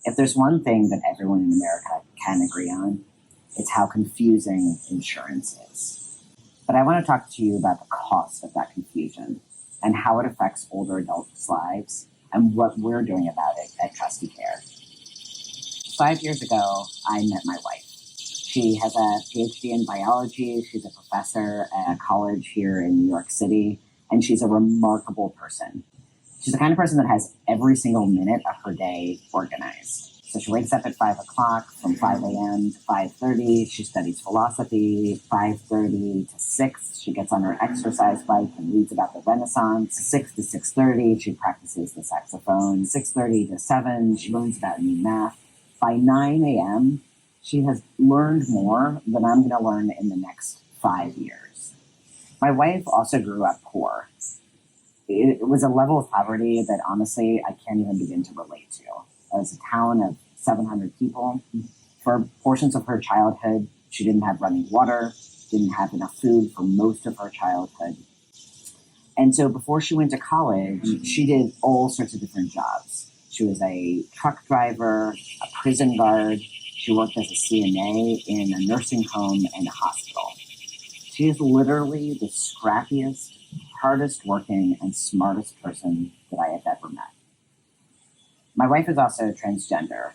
If there's one thing that everyone in America can agree on, it's how confusing insurance is. But I want to talk to you about the cost of that confusion and how it affects older adults' lives and what we're doing about it at Trusty Care. 5 years ago, I met my wife. She has a PhD in biology. She's a professor at a college here in New York City, and she's a remarkable person. She's the kind of person that has every single minute of her day organized. So she wakes up at 5 o'clock. From 5 a.m. to 5:30, she studies philosophy. 5:30 to 6, she gets on her exercise bike and reads about the Renaissance. 6 to 6:30, she practices the saxophone. 6:30 to 7, she learns about new math. By 9 a.m., she has learned more than I'm going to learn in the next 5 years. My wife also grew up poor. It was a level of poverty that honestly I can't even begin to relate to. It was a town of 700 people. For portions of her childhood, she didn't have running water, didn't have enough food for most of her childhood. And so before she went to college, she did all sorts of different jobs. She was a truck driver, a prison guard. She worked as a CNA in a nursing home and a hospital. She is literally the scrappiest, hardest working, and smartest person that I have ever met. My wife is also transgender.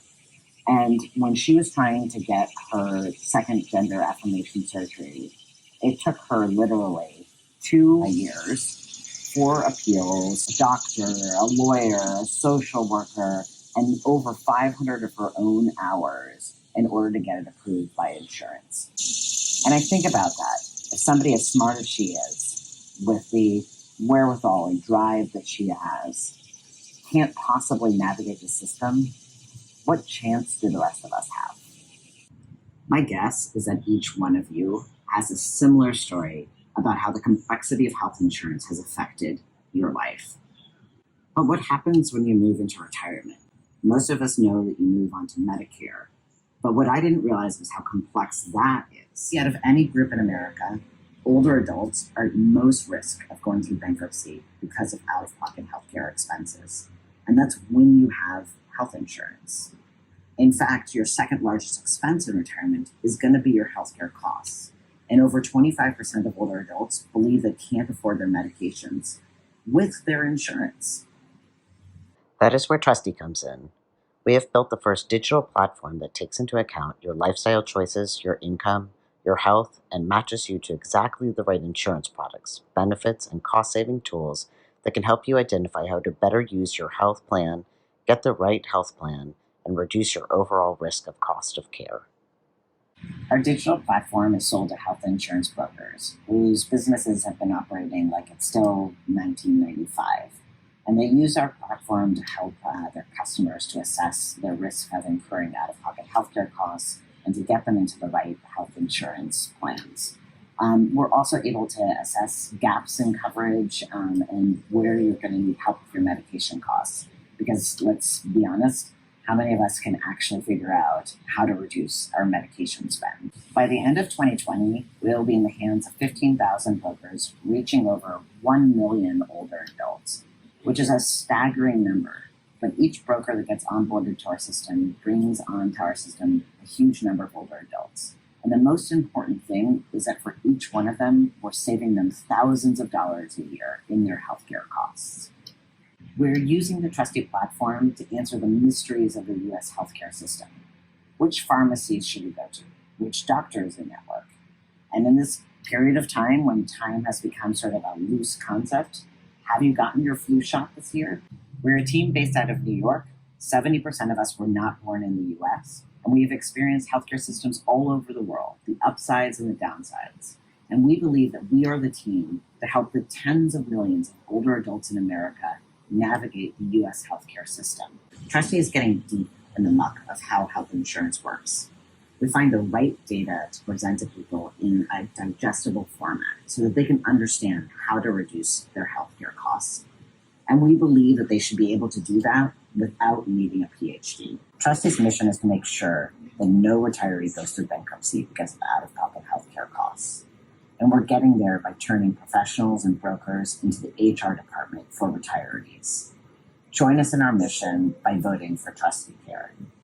And when she was trying to get her second gender affirmation surgery, it took her literally 2 years, 4 appeals, a doctor, a lawyer, a social worker, and over 500 of her own hours in order to get it approved by insurance. And I think about that. If somebody as smart as she is, with the wherewithal and drive that she has, can't possibly navigate the system, what chance do the rest of us have? My guess is that each one of you has a similar story about how the complexity of health insurance has affected your life. But what happens when you move into retirement? Most of us know that you move on to Medicare. But what I didn't realize was how complex that is. Out of any group in America, older adults are at most risk of going through bankruptcy because of out-of-pocket healthcare expenses. And that's when you have health insurance. In fact, your second largest expense in retirement is going to be your healthcare costs. And over 25% of older adults believe they can't afford their medications with their insurance. That is where Trusty comes in. We have built the first digital platform that takes into account your lifestyle choices, your income, your health, and matches you to exactly the right insurance products, benefits, and cost-saving tools that can help you identify how to better use your health plan, get the right health plan, and reduce your overall risk of cost of care. Our digital platform is sold to health insurance brokers whose businesses have been operating like it's still 1995. And they use our platform to help their customers to assess their risk of incurring out-of-pocket healthcare costs and to get them into the right health insurance plans. We're also able to assess gaps in coverage and where you're going to need help with your medication costs. Because let's be honest, how many of us can actually figure out how to reduce our medication spend? By the end of 2020, we'll be in the hands of 15,000 brokers reaching over 1 million older adults, which is a staggering number. But each broker that gets onboarded to our system brings onto our system a huge number of older adults. And the most important thing is that for each one of them, we're saving them thousands of dollars a year in their healthcare costs. We're using the Trusty platform to answer the mysteries of the U.S. healthcare system. Which pharmacies should we go to? Which doctors in network? And in this period of time, when time has become sort of a loose concept, have you gotten your flu shot this year? We're a team based out of New York. 70% of us were not born in the U.S., and we have experienced healthcare systems all over the world, the upsides and the downsides. And we believe that we are the team to help the tens of millions of older adults in America navigate the U.S. healthcare system. Trusty is getting deep in the muck of how health insurance works. We find the right data to present to people in a digestible format so that they can understand how to reduce their healthcare costs. And we believe that they should be able to do that without needing a PhD. Trusty's mission is to make sure that no retiree goes through bankruptcy because of out-of-pocket healthcare costs. And we're getting there by turning professionals and brokers into the HR department for retirees. Join us in our mission by voting for Trusty Care.